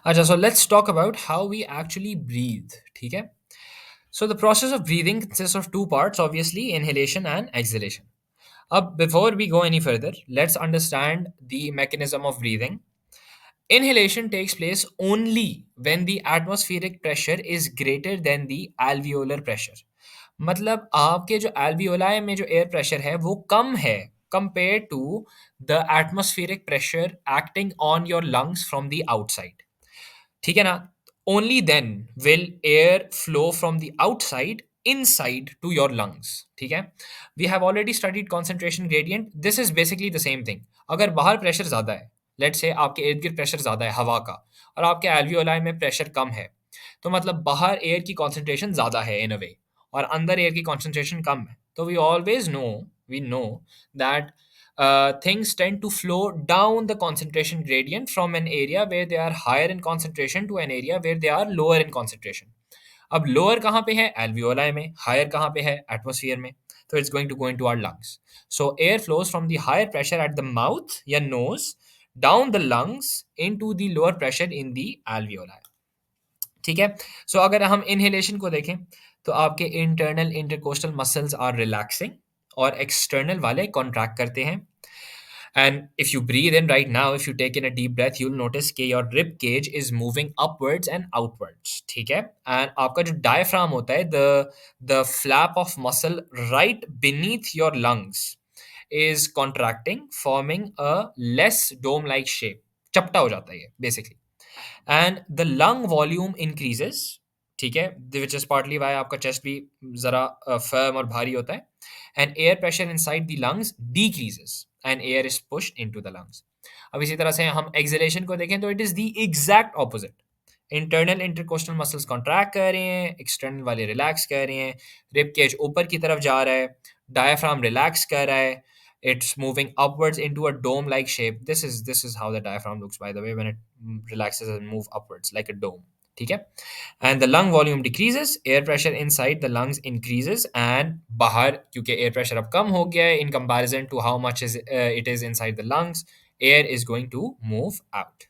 अच्छा, so let's talk about how we actually breathe. ठीक है? So the process of breathing consists of two parts, obviously, inhalation and exhalation. Before we go any further, let's understand the mechanism of breathing. Inhalation takes place only when the atmospheric pressure is greater than the alveolar pressure. मतलब आपके जो alveoli में जो air pressure है वो कम है compared to the atmospheric pressure acting on your lungs from the outside. ठीक है ना? Only then will air flow from the outside inside to your lungs. ठीक है? We have already studied concentration gradient. This is basically the same thing. अगर बाहर pressure ज़्यादा है, late से आपके इर्द गिर्द प्रेशर ज़्यादा है हवा का, और आपके एल्वियोलाई में प्रेशर कम है, तो मतलब बाहर एयर की कॉन्सेंट्रेशन ज़्यादा है इन अ वे, और अंदर एयर की कॉन्सेंट्रेशन कम है. तो we know that things tend to flow down the concentration gradient from an area where they are higher in concentration to an area where they are lower in concentration. अब lower कहाँ पे है? Alveoli में. Higher कहाँ पे है? Atmosphere में. तो it's going to go into our lungs. So air flows from the higher pressure at the mouth या nose down the lungs into the lower pressure in the alveoli. ठीक है? सो अगर हम इनहेलेशन को देखें, तो आपके internal intercostal muscles are relaxing और एक्सटर्नल वाले कॉन्ट्रैक्ट करते हैं. And if you breathe in right now, if you take in a deep breath, you'll notice कि your rib cage is moving upwards and outwards. ठीक है? And आपका जो diaphragm होता है, the flap of muscle right beneath your lungs is contracting, forming a less dome-like shape. चपटा हो जाता है ये basically. And the lung volume increases. ठीक है? Which is partly why आपका chest भी ज़रा firm और भारी होता है. And air pressure inside the lungs decreases and air is pushed into the lungs. अब इसी तरह से हम exhalation को देखें तो it is the exact opposite. Internal intercostal muscles contract कर रहे हैं, एक्सटर्नल वाले रिलैक्स कर रहे हैं, रिब केज ऊपर की तरफ जा रहा है, डायफ्राम रिलैक्स कर रहा है, it's moving upwards into a dome like shape. This is how the diaphragm looks, by the way, when it relaxes and move upwards like a dome. ठीक है? And the lung volume decreases, air pressure inside the lungs increases, and बाहर क्योंकि air pressure अब कम हो गया है in comparison to how much it is inside the lungs, air is going to move out.